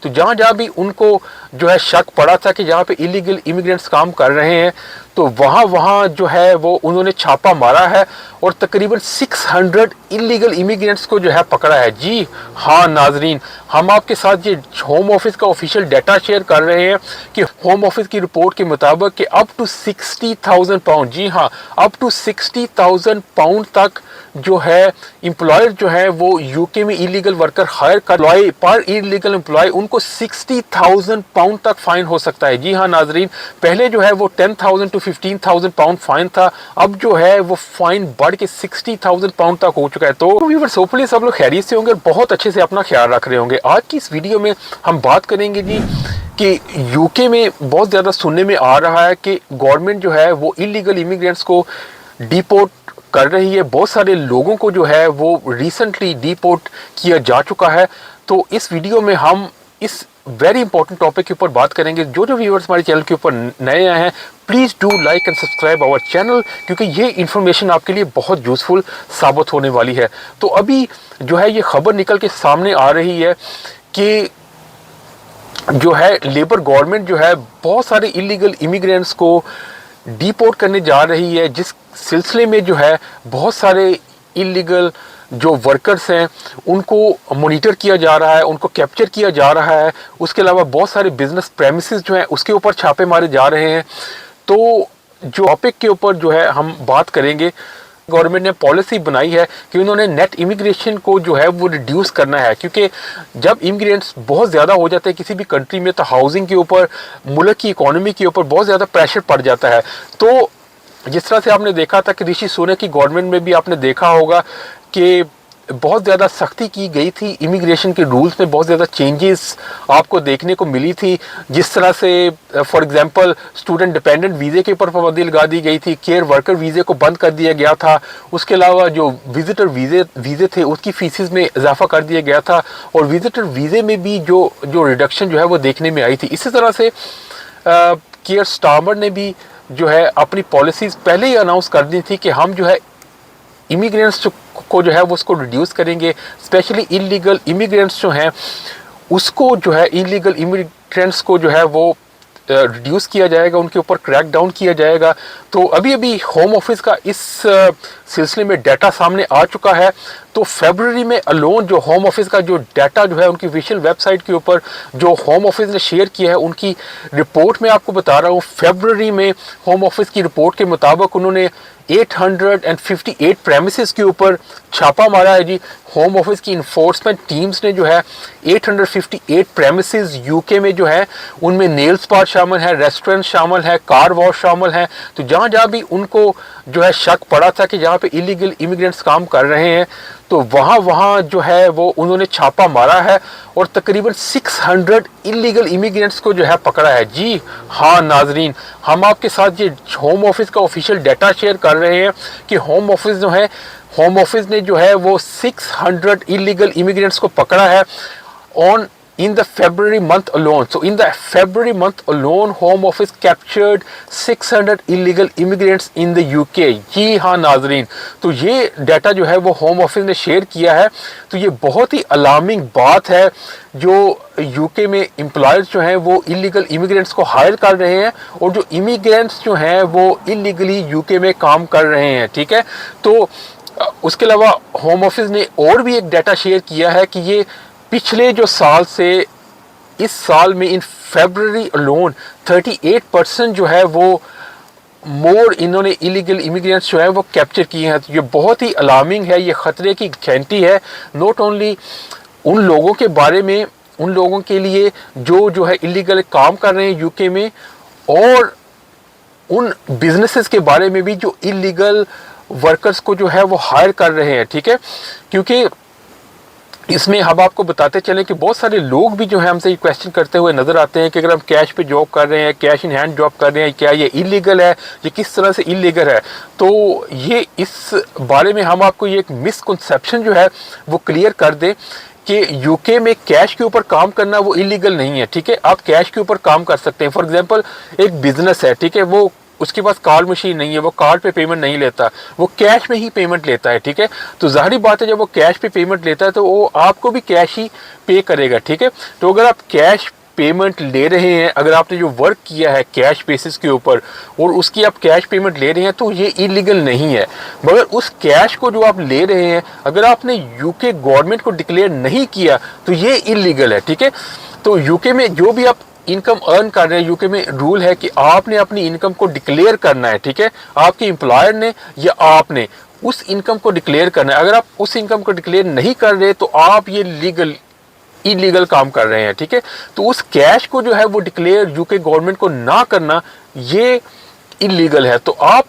تو جہاں جہاں بھی ان کو جو ہے شک پڑا تھا کہ جہاں پہ ایلیگل امیگرینٹس کام کر رہے ہیں تو وہاں جو ہے وہ انہوں نے چھاپا مارا ہے اور تقریباً 600 ایلیگل امیگرینٹس کو جو ہے پکڑا ہے۔ جی ہاں ناظرین، ہم آپ کے ساتھ یہ ہوم آفس کا آفیشیل ڈیٹا شیئر کر رہے ہیں کہ ہوم آفس کی رپورٹ کے مطابق کہ اپ ٹو 60,000 پاؤنڈ، جی ہاں اپ ٹو 60,000 پاؤنڈ تک جو ہے امپلائر جو ہے وہ یو کے میں ایلیگل ورکر ہائر کر پر ایلیگل امپلائی ان کو 60,000 پاؤنڈ تک فائن ہو سکتا ہے۔ جی ہاں ناظرین، پہلے جو ہے وہ 10,000 to 15,000 پاؤنڈ فائن تھا، اب جو ہے وہ فائن بڑھ کے 60,000 پاؤنڈ تک ہو چکا ہے۔ تو ویورز ہوپفلی سب لوگ خیریت سے ہوں گے اور بہت اچھے سے اپنا خیال رکھ رہے ہوں گے۔ آج کی اس ویڈیو میں ہم بات کریں گے جی کہ یو کے میں بہت زیادہ سننے میں آ رہا ہے کہ گورنمنٹ جو ہے وہ ایلیگل امیگرینٹس کو ڈیپورٹ کر رہی ہے۔ بہت سارے لوگوں کو جو ہے وہ ریسنٹلی ڈیپورٹ کیا جا چکا ہے۔ تو اس ویڈیو میں ہم اس ویری امپورٹنٹ ٹاپک کے اوپر بات کریں گے۔ جو ویورز ہمارے چینل کے اوپر نئے آئے ہیں please do like and subscribe our channel, کیونکہ یہ انفارمیشن آپ کے لیے بہت یوزفل ثابت ہونے والی ہے۔ تو ابھی جو ہے یہ خبر نکل کے سامنے آ رہی ہے کہ جو ہے لیبر گورنمنٹ جو ہے بہت سارے ایلیگل امیگرینٹس کو ڈیپورٹ کرنے جا رہی ہے، جس سلسلے میں جو ہے بہت سارے ایلیگل جو ورکرز ہیں ان کو مانیٹر کیا جا رہا ہے، ان کو کیپچر کیا جا رہا ہے۔ اس کے علاوہ بہت سارے بزنس پریمیسز جو ہیں اس کے اوپر چھاپے مارے جا رہے ہیں۔ تو جو ٹاپک کے اوپر جو ہے ہم بات کریں گے، گورنمنٹ نے پالیسی بنائی ہے کہ انہوں نے نیٹ امیگریشن کو جو ہے وہ ریڈیوس کرنا ہے، کیونکہ جب امیگرینٹس بہت زیادہ ہو جاتے ہیں کسی بھی کنٹری میں تو ہاؤسنگ کے اوپر، ملک کی اکانومی کے اوپر بہت زیادہ پریشر پڑ جاتا ہے۔ تو جس طرح سے آپ نے دیکھا تھا کہ رشی سونک کی گورنمنٹ میں بھی آپ نے دیکھا ہوگا کہ بہت زیادہ سختی کی گئی تھی، امیگریشن کے رولز میں بہت زیادہ چینجز آپ کو دیکھنے کو ملی تھی۔ جس طرح سے فار ایگزامپل اسٹوڈنٹ ڈپینڈنٹ ویزے کے اوپر پابندی لگا دی گئی تھی، کیئر ورکر ویزے کو بند کر دیا گیا تھا، اس کے علاوہ جو وزٹر ویزے تھے اس کی فیسز میں اضافہ کر دیا گیا تھا، اور وزٹر ویزے میں بھی جو ریڈکشن جو ہے وہ دیکھنے میں آئی تھی۔ اسی طرح سے کیئر سٹارمر نے بھی جو ہے اپنی پالیسیز پہلے ہی اناؤنس کر دی تھی کہ ہم جو ہے امیگرینٹس کو جو ہے وہ اس کو ریڈیوس کریں گے، اسپیشلی ایلیگل امیگرینٹس جو ہیں اس کو جو ہے ایلیگل امیگرینٹس کو جو ہے وہ ریڈیوس کیا جائے گا، ان کے اوپر کریک ڈاؤن کیا جائے گا۔ تو ابھی ہوم آفس کا اس سلسلے میں ڈیٹا سامنے آ چکا ہے۔ تو فیبرری میں الون جو ہوم آفس کا جو ڈیٹا جو ہے ان کی آفیشیل ویب سائٹ کے اوپر جو ہوم آفس نے شیئر کیا ہے، ان کی رپورٹ میں آپ کو بتا رہا ہوں، فیبرری میں ہوم آفس کی رپورٹ کے مطابق انہوں نے 858 پریمیسز کے اوپر چھاپا مارا ہے۔ جی ہوم آفس کی انفورسمنٹ ٹیمز نے جو ہے 858 پریمیسز یو کے میں جو ہے ان میں نیل سپا شامل ہے، ریسٹورنٹ شامل ہے، کار واش شامل ہے۔ تو جہاں جہاں بھی ان کو جو ہے شک پڑا تھا کہ جہاں پہ ایلیگل امیگرینٹس کام کر رہے ہیں تو وہاں جو ہے وہ انہوں نے چھاپا مارا ہے اور تقریباً 600 ایلیگل امیگرینٹس کو جو ہے پکڑا ہے۔ جی ہاں ناظرین، ہم آپ کے ساتھ یہ ہوم آفس کا آفیشیل ڈیٹا شیئر کر رہے ہیں کہ ہوم آفس نے جو ہے وہ 600 ایلیگل امیگرینٹس کو پکڑا ہے in the February month alone. So in the February month alone, Home Office captured 600 illegal immigrants in the UK. جی ہاں ناظرین، تو یہ ڈیٹا جو ہے وہ ہوم آفس نے شیئر کیا ہے۔ تو یہ بہت ہی الارمنگ بات ہے، جو یو کے میں امپلائرز جو ہیں وہ ایلیگل امیگرینٹس کو ہائر کر رہے ہیں اور جو امیگرینٹس جو ہیں وہ ایلیگلی یو کے میں کام کر رہے ہیں، ٹھیک ہے۔ تو اس کے علاوہ ہوم آفس نے اور بھی ایک ڈیٹا شیئر کیا ہے کہ یہ پچھلے جو سال سے اس سال میں ان فیبرری الون 38% جو ہے وہ مور انہوں نے ایلیگل امیگرینٹس جو ہے وہ کیپچر کیے ہیں۔ تو یہ بہت ہی الارمنگ ہے، یہ خطرے کی گھنٹی ہے، نوٹ اونلی ان لوگوں کے بارے میں، ان لوگوں کے لیے جو ہے ایلیگل کام کر رہے ہیں یو کے میں، اور ان بزنسز کے بارے میں بھی جو ایلیگل ورکرز کو جو ہے وہ ہائر کر رہے ہیں، ٹھیک ہے۔ کیونکہ اس میں ہم آپ کو بتاتے چلیں کہ بہت سارے لوگ بھی جو ہیں ہم سے یہ کویسچن کرتے ہوئے نظر آتے ہیں کہ اگر ہم کیش پہ جاب کر رہے ہیں، کیش ان ہینڈ جاب کر رہے ہیں، کیا یہ ایلیگل ہے، یہ کس طرح سے ایلیگل ہے۔ تو یہ اس بارے میں ہم آپ کو یہ ایک مسکنسیپشن جو ہے وہ کلیئر کر دیں کہ یو کے میں کیش کے اوپر کام کرنا وہ ایلیگل نہیں ہے، ٹھیک ہے۔ آپ کیش کے اوپر کام کر سکتے ہیں۔ فار ایگزامپل ایک بزنس ہے، ٹھیک ہے، وہ اس کے پاس کارڈ مشین نہیں ہے، وہ کارڈ پہ پیمنٹ نہیں لیتا، وہ کیش میں ہی پیمنٹ لیتا ہے، ٹھیک ہے. تو ظاہری بات ہے جب وہ کیش پہ پیمنٹ لیتا ہے تو وہ آپ کو بھی کیش ہی پے کرے گا، ٹھیک ہے. تو اگر آپ کیش پیمنٹ لے رہے ہیں، اگر آپ نے جو ورک کیا ہے کیش بیسس کے اوپر اور اس کی آپ کیش پیمنٹ لے رہے ہیں تو یہ انلیگل نہیں ہے. مگر اس کیش کو جو آپ لے رہے ہیں اگر آپ نے یو کے گورنمنٹ کو ڈکلیئر نہیں کیا تو یہ انلیگل ہے، ٹھیک ہے. تو یو کے میں جو بھی آپ انکم ارن کر رہے ہیں، یو کے میں رول ہے کہ آپ نے اپنی انکم کو ڈکلیئر کرنا ہے، ٹھیک ہے. آپ کے امپلائر نے یا آپ نے اس انکم کو ڈکلیئر کرنا ہے. اگر آپ اس انکم کو ڈکلیئر نہیں کر رہے تو آپ یہ انلیگل کام کر رہے ہیں، ٹھیک ہے. تو اس کیش کو جو ہے وہ ڈکلیئر یو کے گورنمنٹ کو نہ کرنا یہ انلیگل ہے. تو آپ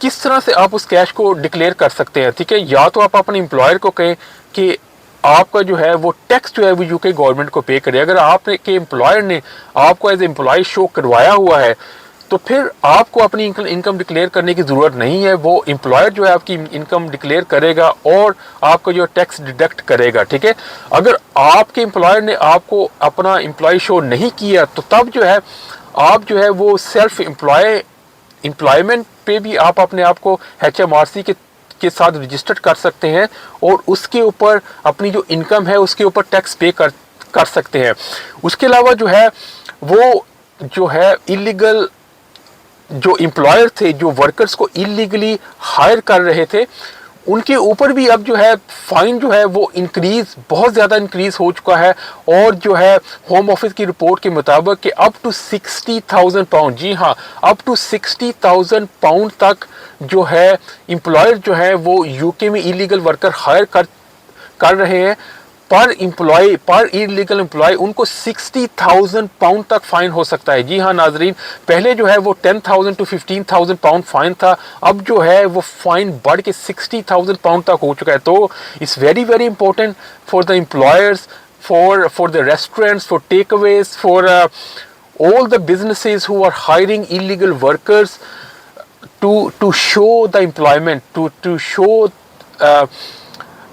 کس طرح سے آپ اس کیش کو ڈکلیئر کر سکتے ہیں، ٹھیک ہے. یا تو آپ اپنے امپلائر کو کہیں کہ آپ کا جو ہے وہ ٹیکس جو ہے وہ یو کے گورنمنٹ کو پے کرے. اگر آپ کے امپلائر نے آپ کو ایز اے امپلائی شو کروایا ہوا ہے تو پھر آپ کو اپنی انکم ڈکلیئر کرنے کی ضرورت نہیں ہے. وہ امپلائر جو ہے آپ کی انکم ڈکلیئر کرے گا اور آپ کو جو ٹیکس ڈیڈکٹ کرے گا، ٹھیک ہے. اگر آپ کے امپلائر نے آپ کو اپنا امپلائی شو نہیں کیا تو تب جو ہے آپ جو ہے وہ سیلف امپلائمنٹ پہ بھی آپ اپنے آپ کو ایچ ایم آر سی کے ساتھ رجسٹر کر سکتے ہیں اور اس کے اوپر اپنی جو انکم ہے اس کے اوپر ٹیکس پے کر سکتے ہیں. اس کے علاوہ جو ہے وہ جو ہے انلیگل جو امپلائر تھے جو ورکرز کو انلیگلی ہائر کر رہے تھے ان کے اوپر بھی اب جو ہے فائن جو ہے وہ بہت زیادہ انکریز ہو چکا ہے. اور جو ہے ہوم آفس کی رپورٹ کے مطابق کہ اپ ٹو 60,000 پاؤنڈ، جی ہاں اپ ٹو 60,000 پاؤنڈ تک جو ہے امپلائر جو ہے وہ یو کے میں انلیگل ورکر ہائر کر رہے ہیں. پر انلیگل امپلائی ان کو 60,000 پاؤنڈ تک فائن ہو سکتا ہے. جی ہاں ناظرین، پہلے جو ہے وہ 10,000 to 15,000 پاؤنڈ فائن تھا، اب جو ہے وہ فائن بڑھ کے 60,000 پاؤنڈ تک ہو چکا ہے. تو it's very very important for the employers, for the restaurants, for takeaways, for all the businesses who are hiring illegal workers to show the employment, to show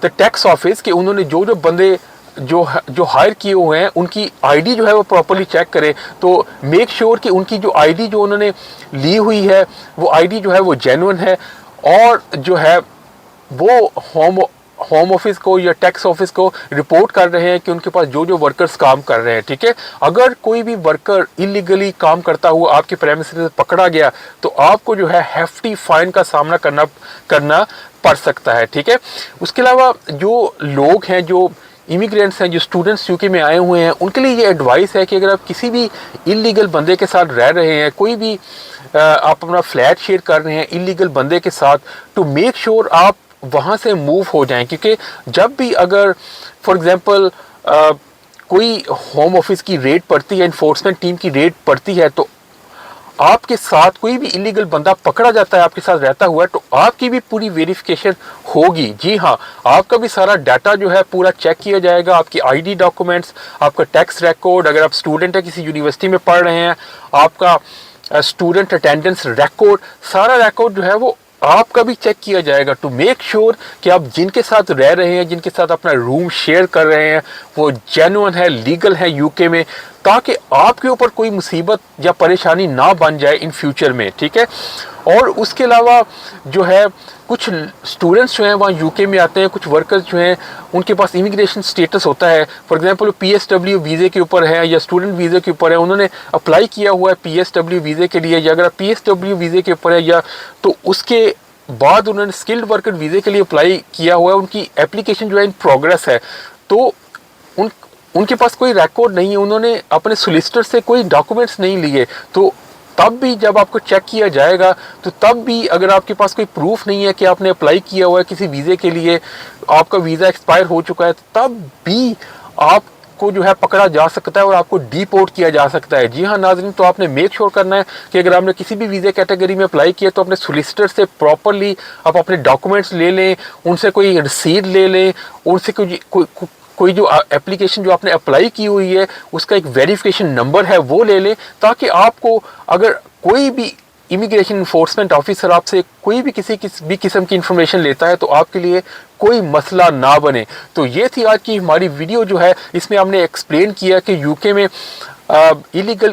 the tax office کہ انہوں نے جو بندے جو higher کیے ہوئے ہیں ان کی آئی ڈی جو ہے وہ پراپرلی چیک کرے. تو میک شیور کہ ان کی جو آئی ڈی جو انہوں نے لی ہوئی ہے وہ آئی ڈی جو ہے وہ جینوئن ہے اور جو ہے وہ ہوم آفس کو یا ٹیکس آفس کو رپورٹ کر رہے ہیں کہ ان کے پاس جو ورکرز کام کر رہے ہیں، ٹھیک ہے. اگر کوئی بھی ورکر انلیگلی کام کرتا ہوا آپ کے پریمیسز سے پکڑا گیا تو آپ کو جو ہے ہیفٹی فائن کا سامنا کرنا پڑ سکتا ہے، ٹھیک ہے. اس کے علاوہ جو لوگ ہیں، جو امیگرینٹس ہیں، جو اسٹوڈنٹس یو کے میں آئے ہوئے ہیں، ان کے لیے یہ ایڈوائس ہے کہ اگر آپ کسی بھی انلیگل بندے کے ساتھ رہ رہے ہیں، کوئی بھی آپ اپنا فلیٹ شیئر کر رہے ہیں انلیگل بندے کے ساتھ، تو میک شیور آپ وہاں سے موو ہو جائیں. کیونکہ جب بھی اگر فار ایگزامپل کوئی ہوم آفس کی ریڈ پڑتی ہے، انفورسمنٹ ٹیم کی ریڈ پڑتی ہے، تو آپ کے ساتھ کوئی بھی انلیگل بندہ پکڑا جاتا ہے آپ کے ساتھ رہتا ہوا ہے تو آپ کی بھی پوری ویریفیکیشن ہوگی. جی ہاں، آپ کا بھی سارا ڈیٹا جو ہے پورا چیک کیا جائے گا، آپ کی آئی ڈی ڈاکومنٹس، آپ کا ٹیکس ریکارڈ، اگر آپ اسٹوڈنٹ ہیں کسی یونیورسٹی میں پڑھ رہے ہیں، آپ کا اسٹوڈنٹ اٹینڈنس ریکارڈ، سارا ریکارڈ جو ہے وہ آپ کا بھی چیک کیا جائے گا ٹو میک شیور کہ آپ جن کے ساتھ رہ رہے ہیں، جن کے ساتھ اپنا روم شیئر کر رہے ہیں، وہ جینوئن ہے، لیگل ہے یو کے میں، تاکہ آپ کے اوپر کوئی مصیبت یا پریشانی نہ بن جائے ان فیوچر میں، ٹھیک ہے. اور اس کے علاوہ جو ہے کچھ اسٹوڈنٹس جو ہیں وہاں یو کے میں آتے ہیں، کچھ ورکرز جو ہیں ان کے پاس امیگریشن سٹیٹس ہوتا ہے، for example P S W ویزے کے اوپر ہے یا اسٹوڈنٹ ویزے کے اوپر ہے، انہوں نے اپلائی کیا ہوا ہے پی ایس ڈبلیو ویزے کے لیے، یا اگر پی ایس ڈبلیو ویزے کے اوپر ہے یا تو اس کے بعد انہوں نے اسکلڈ ورکر ویزے کے لیے اپلائی کیا ہوا ہے، ان کی اپلیکیشن جو ہے ان پروگرس ہے، تو ان کے پاس کوئی ریکارڈ نہیں ہے، انہوں نے اپنے سولیسٹر سے کوئی ڈاکومنٹس نہیں لیے، تو تب بھی جب آپ کو چیک کیا جائے گا تو تب بھی اگر آپ کے پاس کوئی پروف نہیں ہے کہ آپ نے اپلائی کیا ہوا ہے کسی ویزے کے لیے، آپ کا ویزا ایکسپائر ہو چکا ہے، تب بھی آپ کو جو ہے پکڑا جا سکتا ہے اور آپ کو ڈیپورٹ کیا جا سکتا ہے. جی ہاں ناظرین، تو آپ نے میک شیور کرنا ہے کہ اگر آپ نے کسی بھی ویزے کیٹیگری میں اپلائی کیا تو اپنے سولیسٹر سے پراپرلی آپ اپنے ڈاکومنٹس لے لیں، ان سے کوئی رسید لے لیں، ان سے کوئی جو اپلیکیشن جو آپ نے اپلائی کی ہوئی ہے اس کا ایک ویریفیکیشن نمبر ہے وہ لے لیں، تاکہ آپ کو اگر کوئی بھی امیگریشن انفورسمنٹ آفیسر آپ سے کوئی بھی کسی بھی قسم کی انفارمیشن لیتا ہے تو آپ کے لیے کوئی مسئلہ نہ بنے. تو یہ تھی آج کی ہماری ویڈیو جو ہے، اس میں ہم نے ایکسپلین کیا کہ یو کے میں انلیگل